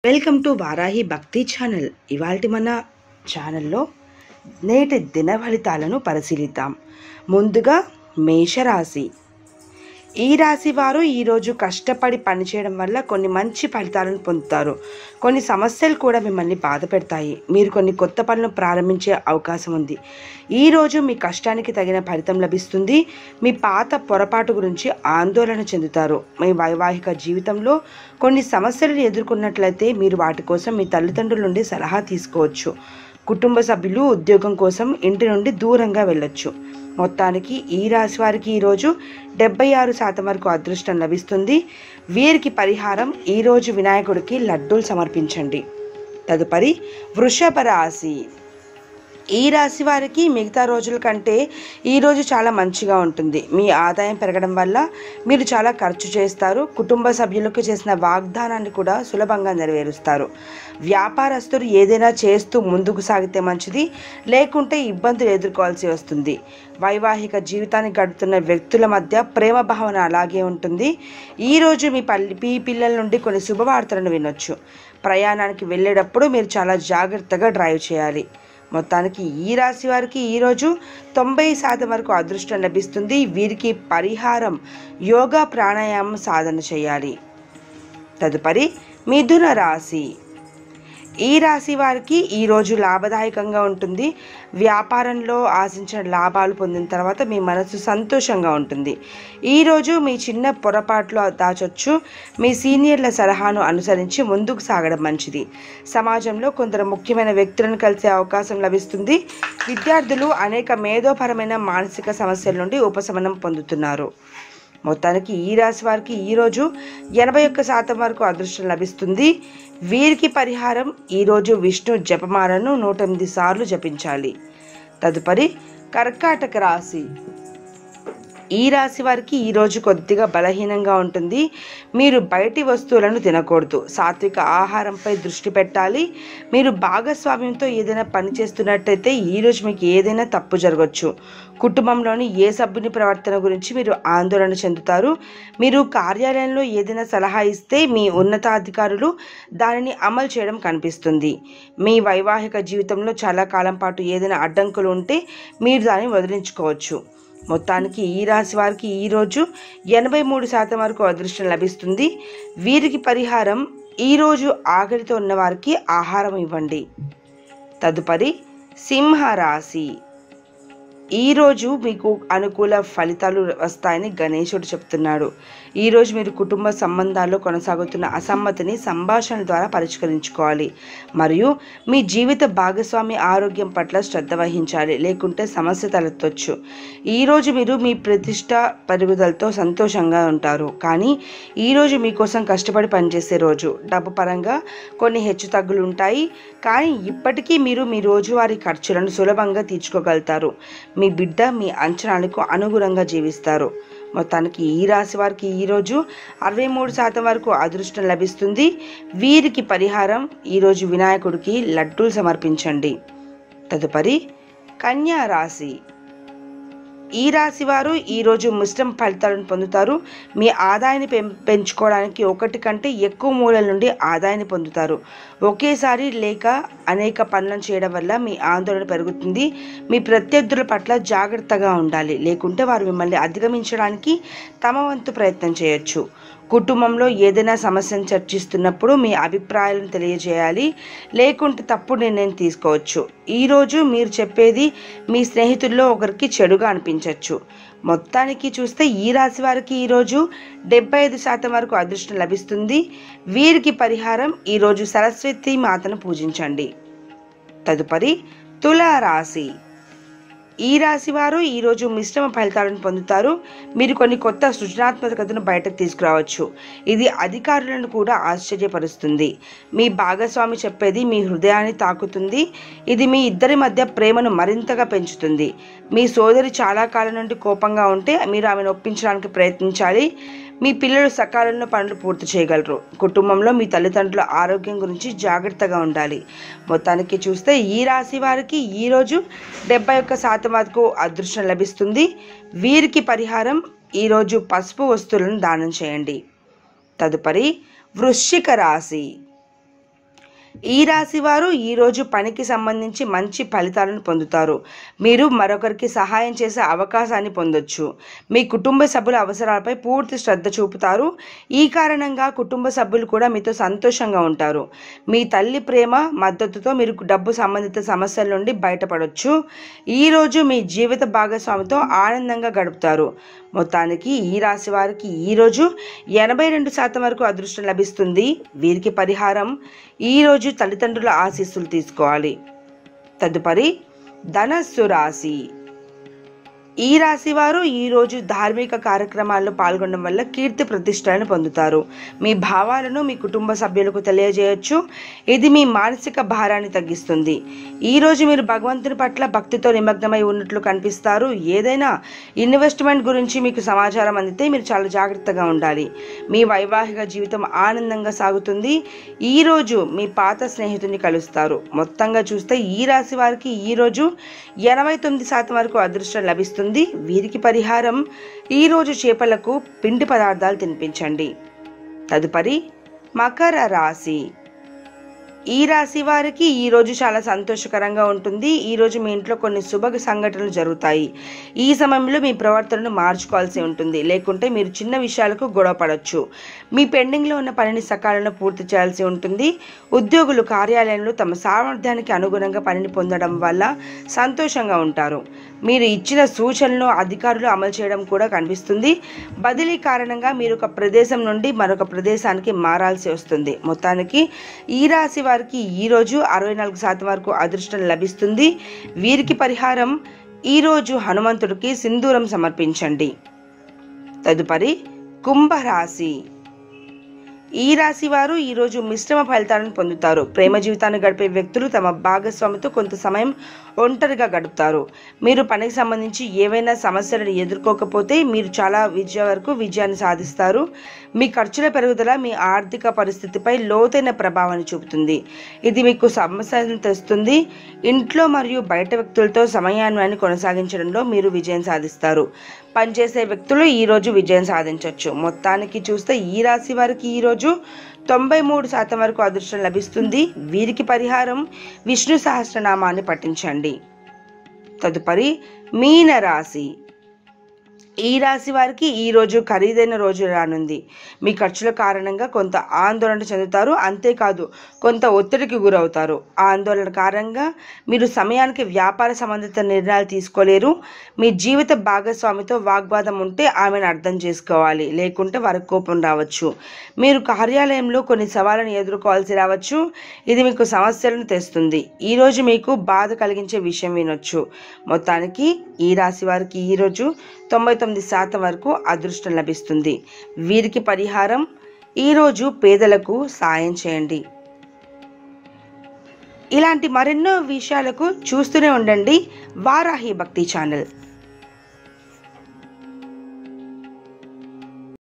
Welcome to Varahi భక్తి channel. ఇవాల్టి మన ఛానల్లో నేటి దిన ఫలితాలను పరిశీలిద్దాం. ముందుగా మేషరాశి. ఈ రాశి వారు ఈరోజు కష్టపడి పనిచేయడం వల్ల కొన్ని మంచి ఫలితాలను పొందుతారు. కొన్ని సమస్యలు కూడా మిమ్మల్ని బాధ పెడతాయి. మీరు కొన్ని కొత్త పనులను ప్రారంభించే అవకాశం ఉంది. ఈరోజు మీ కష్టానికి తగిన ఫలితం లభిస్తుంది. మీ పాత పొరపాటు గురించి ఆందోళన చెందుతారు. మీ వైవాహిక జీవితంలో కొన్ని సమస్యలను ఎదుర్కొన్నట్లయితే మీరు వాటి కోసం మీ తల్లిదండ్రుల నుండి సలహా తీసుకోవచ్చు. కుటుంబ సభ్యులు ఉద్యోగం కోసం ఇంటి నుండి దూరంగా వెళ్ళొచ్చు. మొత్తానికి ఈ రాశి వారికి ఈరోజు 76% వరకు అదృష్టం లభిస్తుంది. వీరికి పరిహారం ఈరోజు వినాయకుడికి లడ్డూలు సమర్పించండి. తదుపరి వృషభ రాశి. ఈ రాశి వారికి మిగతా రోజుల కంటే ఈరోజు చాలా మంచిగా ఉంటుంది. మీ ఆదాయం పెరగడం వల్ల మీరు చాలా ఖర్చు చేస్తారు. కుటుంబ సభ్యులకు చేసిన వాగ్దానాన్ని కూడా సులభంగా నెరవేరుస్తారు. వ్యాపారస్తులు ఏదైనా చేస్తూ ముందుకు సాగితే మంచిది, లేకుంటే ఇబ్బందులు ఎదుర్కోవాల్సి వస్తుంది. వైవాహిక జీవితాన్ని గడుపుతున్న వ్యక్తుల మధ్య ప్రేమ భావన అలాగే ఉంటుంది. ఈరోజు మీ పిల్లల నుండి కొన్ని శుభవార్తలను వినొచ్చు. ప్రయాణానికి వెళ్ళేటప్పుడు మీరు చాలా జాగ్రత్తగా డ్రైవ్ చేయాలి. మొత్తానికి ఈ రాశి వారికి ఈరోజు 90% వరకు అదృష్టం లభిస్తుంది. వీరికి పరిహారం యోగా ప్రాణాయామం సాధన చేయాలి. తదుపరి మిథున రాశి. ఈ రాశి వారికి ఈరోజు లాభదాయకంగా ఉంటుంది. వ్యాపారంలో ఆశించిన లాభాలు పొందిన తర్వాత మీ మనసు సంతోషంగా ఉంటుంది. ఈరోజు మీ చిన్న పొరపాట్లు దాచొచ్చు. మీ సీనియర్ల సలహాను అనుసరించి ముందుకు సాగడం మంచిది. సమాజంలో కొందరు ముఖ్యమైన వ్యక్తులను కలిసే అవకాశం లభిస్తుంది. విద్యార్థులు అనేక మేధోపరమైన మానసిక సమస్యల నుండి ఉపశమనం పొందుతున్నారు. మొత్తానికి ఈ రాశి వారికి ఈరోజు 81% వరకు అదృష్టం లభిస్తుంది. వీరికి పరిహారం ఈరోజు విష్ణు జపమాలను 108 సార్లు జపించాలి. తదుపరి కర్కాటక రాశి. ఈ రాశి వారికి ఈరోజు కొద్దిగా బలహీనంగా ఉంటుంది. మీరు బయటి వస్తువులను తినకూడదు. సాత్విక ఆహారంపై దృష్టి పెట్టాలి. మీరు భాగస్వామ్యంతో ఏదైనా పని చేస్తున్నట్టయితే ఈరోజు మీకు ఏదైనా తప్పు జరగవచ్చు. కుటుంబంలోని ఏ సభ్యుని ప్రవర్తన గురించి మీరు ఆందోళన చెందుతారు. మీరు కార్యాలయంలో ఏదైనా సలహా ఇస్తే మీ ఉన్నతాధికారులు దానిని అమలు చేయడం కనిపిస్తుంది. మీ వైవాహిక జీవితంలో చాలా కాలం పాటు ఏదైనా అడ్డంకులు ఉంటే మీరు దాన్ని వదిలించుకోవచ్చు. మొత్తానికి ఈ రాశి వారికి ఈరోజు 83% వరకు అదృష్టం లభిస్తుంది. వీరికి పరిహారం ఈరోజు ఆకలితో ఉన్న వారికి ఆహారం ఇవ్వండి. తదుపరి సింహరాశి. ఈరోజు మీకు అనుకూల ఫలితాలు వస్తాయని గణేశుడు చెప్తున్నాడు. ఈరోజు మీరు కుటుంబ సంబంధాల్లో కొనసాగుతున్న అసమ్మతిని సంభాషణ ద్వారా పరిష్కరించుకోవాలి. మరియు మీ జీవిత భాగస్వామి ఆరోగ్యం పట్ల శ్రద్ధ వహించాలి, లేకుంటే సమస్య తలెత్తొచ్చు. ఈరోజు మీరు మీ ప్రతిష్ట పెరుగుదలతో సంతోషంగా ఉంటారు. కానీ ఈరోజు మీకోసం కష్టపడి పనిచేసే రోజు. డబ్బు పరంగా కొన్ని హెచ్చుతగ్గులు ఉంటాయి, కానీ ఇప్పటికీ మీరు మీ రోజువారీ ఖర్చులను సులభంగా తీర్చుకోగలుగుతారు. మీ బిడ్డ మీ అంచనాలకు అనుగుణంగా జీవిస్తారు. మొత్తానికి ఈ రాశి వారికి ఈరోజు 63% వరకు అదృష్టం లభిస్తుంది. వీరికి పరిహారం ఈరోజు వినాయకుడికి లడ్డూలు సమర్పించండి. తదుపరి కన్యా రాశి. ఈ రాశి వారు ఈరోజు మిశ్రమ ఫలితాలను పొందుతారు. మీ ఆదాయాన్ని పెంచుకోవడానికి ఒకటి కంటే ఎక్కువ మూలల నుండి ఆదాయాన్ని పొందుతారు. ఒకేసారి లేక అనేక పనులను చేయడం వల్ల మీ ఆందోళన పెరుగుతుంది. మీ ప్రత్యర్థుల పట్ల జాగ్రత్తగా ఉండాలి, లేకుంటే వారు మిమ్మల్ని అధిగమించడానికి తమ వంతు ప్రయత్నం చేయొచ్చు. కుటుంబంలో ఏదైనా సమస్యను చర్చిస్తున్నప్పుడు మీ అభిప్రాయాలను తెలియజేయాలి, లేకుంటే తప్పుడు నిర్ణయం తీసుకోవచ్చు. ఈరోజు మీరు చెప్పేది మీ స్నేహితుల్లో ఒకరికి చెడుగా అనిపించవచ్చు. మొత్తానికి చూస్తే ఈ రాశి వారికి ఈరోజు 75% వరకు అదృష్టం లభిస్తుంది. వీరికి పరిహారం ఈరోజు సరస్వతి మాతను పూజించండి. తదుపరి తులారాశి. ఈ రాశి వారు ఈరోజు మిశ్రమ ఫలితాలను పొందుతారు. మీరు కొన్ని కొత్త సృజనాత్మకతను బయటకు తీసుకురావచ్చు. ఇది అధికారులను కూడా ఆశ్చర్యపరుస్తుంది. మీ భాగస్వామి చెప్పేది మీ హృదయాన్ని తాకుతుంది. ఇది మీ ఇద్దరి మధ్య ప్రేమను మరింతగా పెంచుతుంది. మీ సోదరి చాలా కాలం నుండి కోపంగా ఉంటే మీరు ఆమెను ఒప్పించడానికి ప్రయత్నించాలి. మీ పిల్లలు సకాలంలో పనులు పూర్తి చేయగలరు. కుటుంబంలో మీ తల్లిదండ్రుల ఆరోగ్యం గురించి జాగ్రత్తగా ఉండాలి. మొత్తానికి చూస్తే ఈ రాశి వారికి ఈరోజు 71% వరకు అదృష్టం లభిస్తుంది. వీరికి పరిహారం ఈరోజు పసుపు వస్తువులను దానం చేయండి. తదుపరి వృశ్చిక రాశి. ఈ రాశి వారు ఈరోజు పనికి సంబంధించి మంచి ఫలితాలను పొందుతారు. మీరు మరొకరికి సహాయం చేసే అవకాశాన్ని పొందొచ్చు. మీ కుటుంబ సభ్యుల అవసరాలపై పూర్తి శ్రద్ధ చూపుతారు. ఈ కారణంగా కుటుంబ సభ్యులు కూడా మీతో సంతోషంగా ఉంటారు. మీ తల్లి ప్రేమ మద్దతుతో మీరు డబ్బు సంబంధిత సమస్యల నుండి బయటపడవచ్చు. ఈరోజు మీ జీవిత భాగస్వామితో ఆనందంగా గడుపుతారు. మొత్తానికి ఈ రాశి వారికి ఈరోజు 82% వరకు అదృష్టం లభిస్తుంది. వీరికి పరిహారం, ఈరోజు తల్లిదండ్రుల ఆశీస్సులు తీసుకోవాలి. తదుపరి ధనస్సు రాశి. ఈ రాశి వారు ఈరోజు ధార్మిక కార్యక్రమాల్లో పాల్గొనడం వల్ల కీర్తి ప్రతిష్టలను పొందుతారు. మీ భావాలను మీ కుటుంబ సభ్యులకు తెలియజేయచ్చు. ఇది మీ మానసిక భారాన్ని తగ్గిస్తుంది. ఈరోజు మీరు భగవంతుని పట్ల భక్తితో నిమగ్నమై ఉన్నట్లు కనిపిస్తారు. ఏదైనా ఇన్వెస్ట్మెంట్ గురించి మీకు సమాచారం అందితే మీరు చాలా జాగ్రత్తగా ఉండాలి. మీ వైవాహిక జీవితం ఆనందంగా సాగుతుంది. ఈరోజు మీ పాత స్నేహితుని కలుస్తారు. మొత్తంగా చూస్తే ఈ రాశి వారికి ఈరోజు 89% వరకు అదృష్టం లభిస్తుంది. వీరికి పరిహారం, ఈరోజు చేపలకు పిండి పదార్థాలు తినిపించండి. తదుపరి మకర రాశి. ఈ రాశి వారికి ఈరోజు చాలా సంతోషకరంగా ఉంటుంది. ఈరోజు మీ ఇంట్లో కొన్ని శుభ సంఘటనలు జరుగుతాయి. ఈ సమయంలో మీ ప్రవర్తనను మార్చుకోవాల్సి ఉంటుంది. లేకుంటే మీరు చిన్న విషయాలకు గొడవ పడవచ్చు. మీ పెండింగ్లో ఉన్న పనిని సకాలంలో పూర్తి చేయాల్సి ఉంటుంది. ఉద్యోగులు కార్యాలయంలో తమ సామర్థ్యానికి అనుగుణంగా పనిని పొందడం వల్ల సంతోషంగా ఉంటారు. మీరు ఇచ్చిన సూచనలను అధికారులు అమలు చేయడం కూడా కనిపిస్తుంది. బదిలీ కారణంగా మీరు ఒక ప్రదేశం నుండి మరొక ప్రదేశానికి మారాల్సి వస్తుంది. మొత్తానికి ఈ రాశి వారికి ఈరోజు 64% వరకు అదృష్టం లభిస్తుంది. వీరికి పరిహారం, ఈరోజు హనుమంతుడికి సింధూరం సమర్పించండి. తదుపరి కుంభరాశి. ఈ రాశి వారు ఈరోజు మిశ్రమ ఫలితాలను పొందుతారు. ప్రేమ జీవితాన్ని గడిపే వ్యక్తులు తమ భాగస్వామితో కొంత సమయం ఒంటరిగా గడుపుతారు. మీరు పనికి సంబంధించి ఏవైనా సమస్యలను ఎదుర్కోకపోతే మీరు చాలా విజయాన్ని సాధిస్తారు. మీ ఖర్చుల పెరుగుదల మీ ఆర్థిక పరిస్థితిపై లోతైన ప్రభావాన్ని చూపుతుంది. ఇది మీకు సమస్యలను తెస్తుంది. ఇంట్లో మరియు బయట వ్యక్తులతో సమన్వయాన్ని కొనసాగించడంలో మీరు విజయం సాధిస్తారు. పనిచేసే వ్యక్తులు ఈరోజు విజయం సాధించవచ్చు. మొత్తానికి చూస్తే ఈ రాశి వారికి ఈరోజు 93% వరకు అదృష్టం లభిస్తుంది. వీరికి పరిహారం, విష్ణు సహస్రనామాన్ని పఠించండి. తదుపరి మీన రాశి. ఈ రాశి వారికి ఈరోజు ఖరీదైన రోజు రానుంది. మీ ఖర్చుల కారణంగా కొంత ఆందోళన చెందుతారు. అంతేకాదు కొంత ఒత్తిడికి గురవుతారు. ఆ ఆందోళన కారణంగా మీరు సమయానికి వ్యాపార సంబంధిత నిర్ణయాలు తీసుకోలేరు. మీ జీవిత భాగస్వామితో వాగ్వాదం ఉంటే ఆమెను అర్థం చేసుకోవాలి. లేకుంటే వారికి కోపం రావచ్చు. మీరు కార్యాలయంలో కొన్ని సవాళ్ళను ఎదుర్కోవాల్సి రావచ్చు. ఇది మీకు సమస్యలను తెస్తుంది. ఈరోజు మీకు బాధ కలిగించే విషయం వినొచ్చు. మొత్తానికి ఈ రాశి వారికి ఈరోజు 99% వరకు అదృష్టం లభిస్తుంది. వీరికి పరిహారం, ఈరోజు పేదలకు సాయం చేయండి. ఇలాంటి మరెన్నో విషయాలకు చూస్తూనే ఉండండి వారాహి భక్తి ఛానల్.